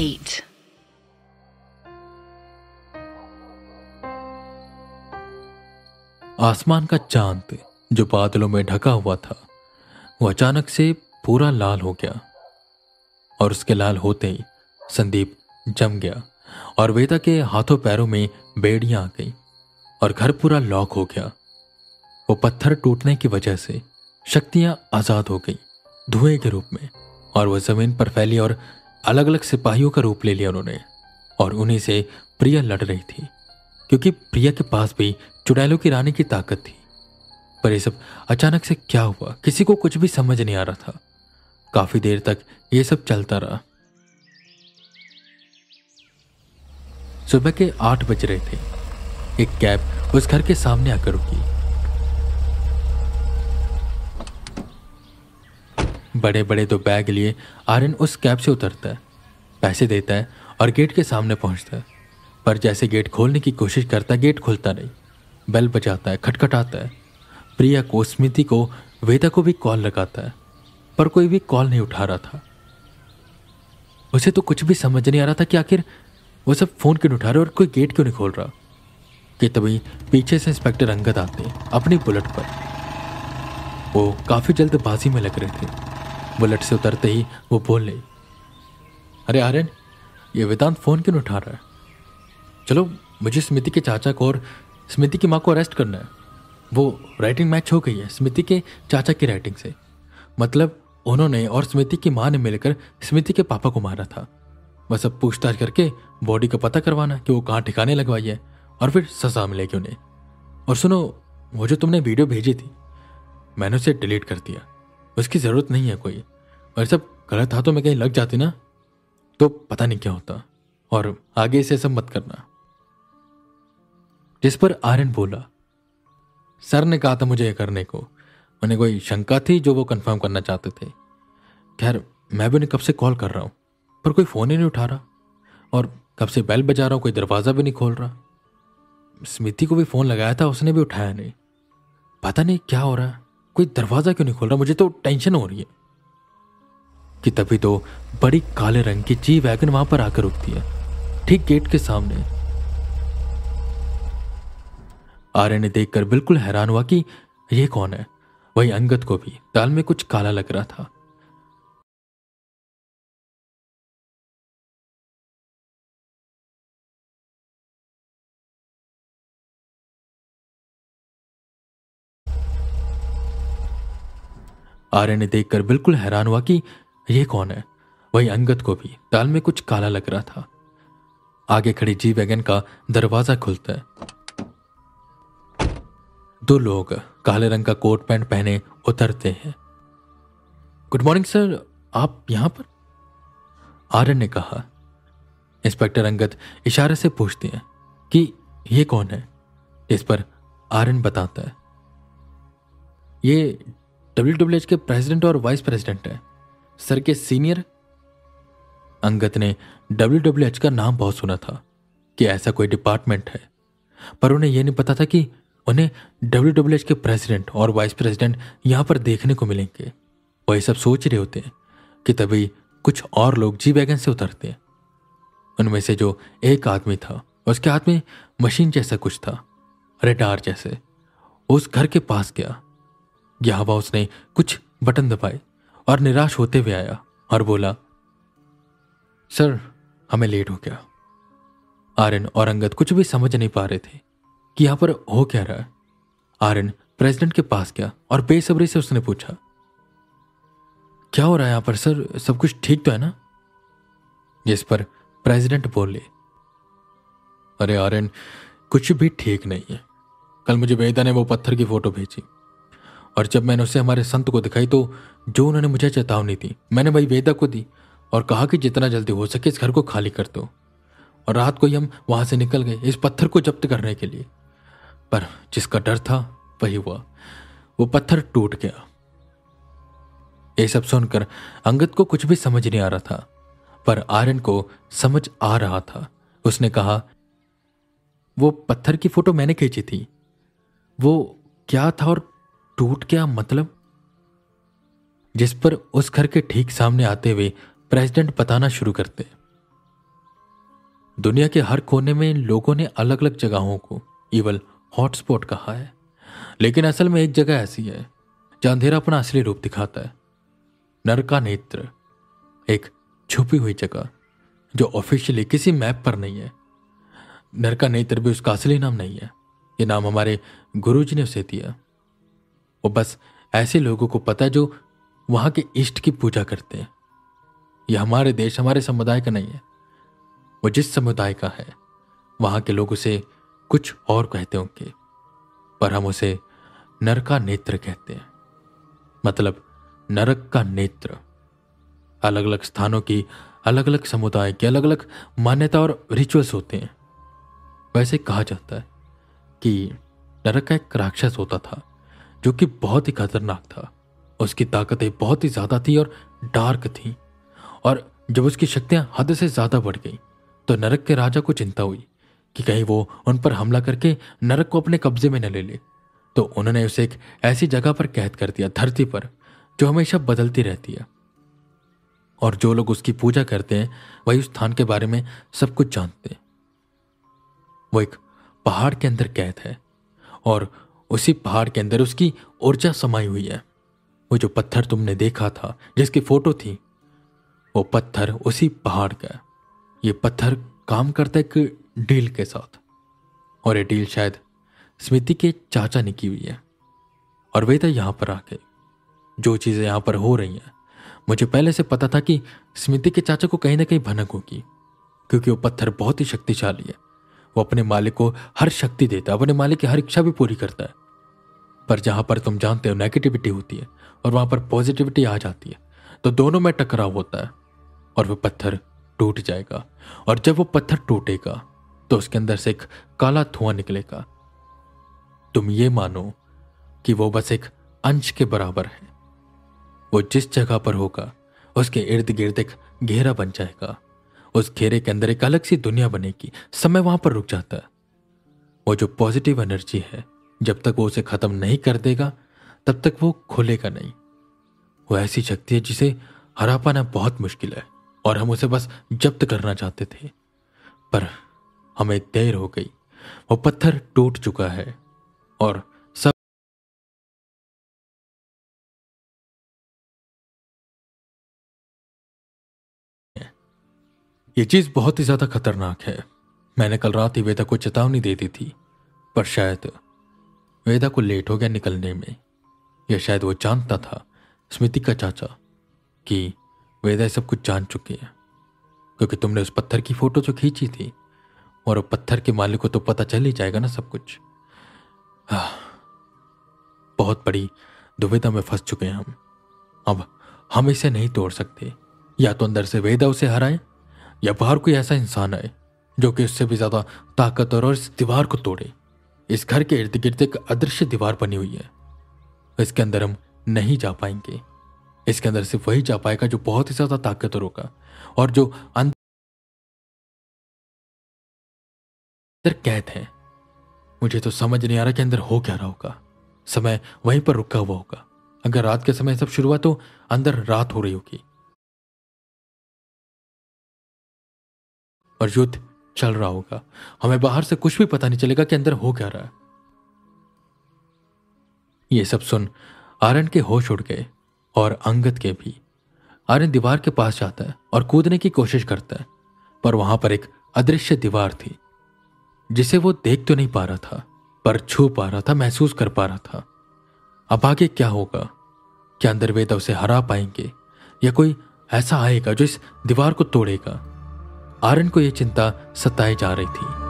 8. आसमान का चांद जो बादलों में ढका हुआ था वो अचानक से पूरा लाल हो गया और उसके लाल होते ही संदीप जम गया और वेदा के हाथों पैरों में बेड़ियां आ गई और घर पूरा लॉक हो गया। वो पत्थर टूटने की वजह से शक्तियां आजाद हो गई धुएं के रूप में और वह जमीन पर फैली और अलग अलग सिपाहियों का रूप ले लिया उन्होंने और उन्हीं से प्रिया लड़ रही थी क्योंकि प्रिया के पास भी चुड़ैलों की रानी की ताकत थी। पर ये सब अचानक से क्या हुआ किसी को कुछ भी समझ नहीं आ रहा था। काफी देर तक ये सब चलता रहा। सुबह के 8 बज रहे थे। एक कैब उस घर के सामने आकर रुकी। बड़े बड़े 2 बैग लिए आर्यन उस कैब से उतरता है, पैसे देता है और गेट के सामने पहुंचता है। पर जैसे गेट खोलने की कोशिश करता है गेट खुलता नहीं। बेल बजाता है, खटखटाता है। प्रिया को, स्मृति को, वेदा को भी कॉल लगाता है पर कोई भी कॉल नहीं उठा रहा था। उसे तो कुछ भी समझ नहीं आ रहा था कि आखिर वो सब फोन क्यों नहीं उठा रहे और कोई गेट क्यों नहीं खोल रहा। कि तभी पीछे से इंस्पेक्टर अंगद आते हैं अपनी बुलेट पर। वो काफी जल्दबाजी में लग रहे थे। बुलेट से उतरते ही वो बोले, अरे आर्यन, ये वेदांत फोन क्यों नहीं उठा रहा है? चलो, मुझे स्मृति के चाचा को और स्मृति की माँ को अरेस्ट करना है। वो राइटिंग मैच हो गई है स्मृति के चाचा की राइटिंग से। मतलब उन्होंने और स्मृति की माँ ने मिलकर स्मृति के पापा को मारा था। बस अब पूछताछ करके बॉडी का पता करवाना कि वो कहाँ ठिकाने लगवाई है और फिर सजा मिलेगी उन्हें। और सुनो, वो जो तुमने वीडियो भेजी थी मैंने उसे डिलीट कर दिया। उसकी ज़रूरत नहीं है कोई। और सब गलत हाथों में कहीं लग जाती ना तो पता नहीं क्या होता। और आगे से सब मत करना। जिस पर आर्यन बोला, सर ने कहा था मुझे ये करने को। मैंने कोई शंका थी जो वो कंफर्म करना चाहते थे। खैर, मैं भी उन्हें कब से कॉल कर रहा हूँ पर कोई फ़ोन ही नहीं उठा रहा और कब से बेल बजा रहा हूँ कोई दरवाज़ा भी नहीं खोल रहा। स्मृति को भी फ़ोन लगाया था, उसने भी उठाया नहीं। पता नहीं क्या हो रहा है, कोई दरवाज़ा क्यों नहीं खोल रहा। मुझे तो टेंशन हो रही है। कि तभी तो बड़ी काले रंग की जी वैगन वहां पर आकर रुकती है ठीक गेट के सामने। आर्यन ने देखकर बिल्कुल हैरान हुआ कि यह कौन है। वही अंगद को भी दाल में कुछ काला लग रहा था। आर्यन ने देखकर बिल्कुल हैरान हुआ कि यह कौन है। वही अंगद को भी दाल में कुछ काला लग रहा था। आगे खड़ी जी वैगन का दरवाजा खुलता है। 2 लोग काले रंग का कोट पैंट पहने उतरते हैं। गुड मॉर्निंग सर, आप यहां पर? आर्यन ने कहा। इंस्पेक्टर अंगद इशारे से पूछते हैं कि ये कौन है। इस पर आर्यन बताता है, ये WWH के प्रेसिडेंट और वाइस प्रेसिडेंट है, सर के सीनियर। अंगद ने WWH का नाम बहुत सुना था कि ऐसा कोई डिपार्टमेंट है, पर उन्हें यह नहीं पता था कि उन्हें WWH के प्रेसिडेंट और वाइस प्रेसिडेंट यहां पर देखने को मिलेंगे। वही सब सोच रहे होते हैं कि तभी कुछ और लोग जी वैगन से उतरते हैं। उनमें से जो एक आदमी था उसके हाथ में मशीन जैसा कुछ था, रेडार जैसे। उस घर के पास गया। यहाँ वह उसने कुछ बटन दबाए और निराश होते हुए आया और बोला, सर हमें लेट हो गया। आर्यन और अंगद कुछ भी समझ नहीं पा रहे थे कि यहां पर हो क्या रहा है। आर्यन प्रेसिडेंट के पास गया और बेसब्री से उसने पूछा, क्या हो रहा है यहां पर सर, सब कुछ ठीक तो है ना? जिस पर प्रेसिडेंट बोले, अरे आर्यन, कुछ भी ठीक नहीं है। कल मुझे वेदा ने वो पत्थर की फोटो भेजी और जब मैंने उसे हमारे संत को दिखाई तो जो उन्होंने मुझे चेतावनी दी मैंने वही वेदा को दी और कहा कि जितना जल्दी हो सके इस घर को खाली कर दो। और रात को ही हम वहां से निकल गए इस पत्थर को जब्त करने के लिए। पर जिसका डर था वही हुआ, वो पत्थर टूट गया। ये सब सुनकर अंगद को कुछ भी समझ नहीं आ रहा था, पर आर्यन को समझ आ रहा था। उसने कहा, वो पत्थर की फोटो मैंने खींची थी, वो क्या था और टूट गया मतलब? जिस पर उस घर के ठीक सामने आते हुए प्रेसिडेंट बताना शुरू करते, दुनिया के हर कोने में लोगों ने अलग अलग जगहों को इवल हॉटस्पॉट कहा है, लेकिन असल में एक जगह ऐसी है जहां अंधेरा अपना असली रूप दिखाता है। नरका नेत्र, एक छुपी हुई जगह जो ऑफिशियली किसी मैप पर नहीं है। नरका नेत्र भी उसका असली नाम नहीं है, ये नाम हमारे गुरुजी ने उसे दिया। वो बस ऐसे लोगों को पता है जो वहां के इष्ट की पूजा करते हैं। यह हमारे देश, हमारे समुदाय का नहीं है। वो जिस समुदाय का है वहां के लोग उसे कुछ और कहते होंगे, पर हम उसे नरका नेत्र कहते हैं। मतलब नरक का नेत्र। अलग अलग स्थानों की, अलग अलग समुदाय के अलग अलग मान्यता और रिचुअल्स होते हैं। वैसे कहा जाता है कि नरक का एक राक्षस होता था जो कि बहुत ही खतरनाक था। उसकी ताकतें बहुत ही ज्यादा थी और डार्क थी, और जब उसकी शक्तियां हद से ज्यादा बढ़ गई तो नरक के राजा को चिंता हुई कि कहीं वो उन पर हमला करके नरक को अपने कब्जे में न ले ले। तो उन्होंने उसे एक ऐसी जगह पर कैद कर दिया, धरती पर, जो हमेशा बदलती रहती है, और जो लोग उसकी पूजा करते हैं वही उस स्थान के बारे में सब कुछ जानते हैं। वो एक पहाड़ के अंदर कैद है, और उसी पहाड़ के अंदर उसकी ऊर्जा समाई हुई है। वो जो पत्थर तुमने देखा था, जिसकी फोटो थी, वो पत्थर उसी पहाड़ का है। ये पत्थर काम करता है एक डील के साथ, और ये डील शायद स्मृति के चाचा ने की हुई है। और वेदा यहां पर आके जो चीजें यहां पर हो रही हैं, मुझे पहले से पता था कि स्मृति के चाचा को कहीं ना कहीं भनक होगी, क्योंकि वो पत्थर बहुत ही शक्तिशाली है। वो अपने मालिक को हर शक्ति देता है, अपने मालिक की हर इच्छा भी पूरी करता है। पर जहां पर तुम जानते हो नेगेटिविटी होती है और वहां पर पॉजिटिविटी आ जाती है, तो दोनों में टकराव होता है और वो पत्थर टूट जाएगा। और जब वो पत्थर टूटेगा तो उसके अंदर से एक काला धुआं निकलेगा। तुम ये मानो कि वो बस एक अंश के बराबर है। वो जिस जगह पर होगा उसके इर्द गिर्द एक घेरा बन जाएगा। उस घेरे के अंदर एक अलग सी दुनिया बनेगी। समय वहां पर रुक जाता है। वो जो पॉजिटिव एनर्जी है, जब तक वो उसे खत्म नहीं कर देगा तब तक वो खुलेगा नहीं। वो ऐसी शक्ति है जिसे हरा पाना बहुत मुश्किल है, और हम उसे बस जब्त करना चाहते थे, पर हमें देर हो गई। वो पत्थर टूट चुका है और सब ये चीज बहुत ही ज्यादा खतरनाक है। मैंने कल रात ही वेदा को चेतावनी दे दी थी, पर शायद वेदा को लेट हो गया निकलने में, या शायद वो जानता था, स्मृति का चाचा, कि वेदा सब कुछ जान चुके हैं, क्योंकि तुमने उस पत्थर की फोटो जो खींची थी, और वो पत्थर के मालिक को तो पता चल ही जाएगा ना सब कुछ। बहुत बड़ी दुविधा में फंस चुके हैं हम। अब हम इसे नहीं तोड़ सकते। या तो अंदर से वेदा उसे हराए, या बाहर कोई ऐसा इंसान आए जो कि उससे भी ज्यादा ताकतवर और इस दीवार को तोड़े। इस घर के इर्द गिर्द एक अदृश्य दीवार बनी हुई है। इसके अंदर हम नहीं जा पाएंगे। इसके अंदर सिर्फ वही जा पाएगा जो बहुत ही ज्यादा ताकतवर होगा, और जो अंदर कैद है। मुझे तो समझ नहीं आ रहा कि अंदर हो क्या रहा होगा। समय वहीं पर रुका हुआ होगा। अगर रात के समय सब शुरू हुआ तो अंदर रात हो रही होगी और युद्ध चल रहा होगा। हमें बाहर से कुछ भी पता नहीं चलेगा कि अंदर हो क्या रहा है। ये सब सुन आर्यन के होश उड़ गए, और अंगद के भी। आर्यन दीवार के पास जाता है और कूदने की कोशिश करता है, पर वहां पर एक अदृश्य दीवार थी जिसे वो देख तो नहीं पा रहा था, पर छू पा रहा था, महसूस कर पा रहा था। अब आगे क्या होगा? क्या अंदर वेदा उसे हरा पाएंगे, या कोई ऐसा आएगा जो इस दीवार को तोड़ेगा? आर्यन को यह चिंता सताई जा रही थी।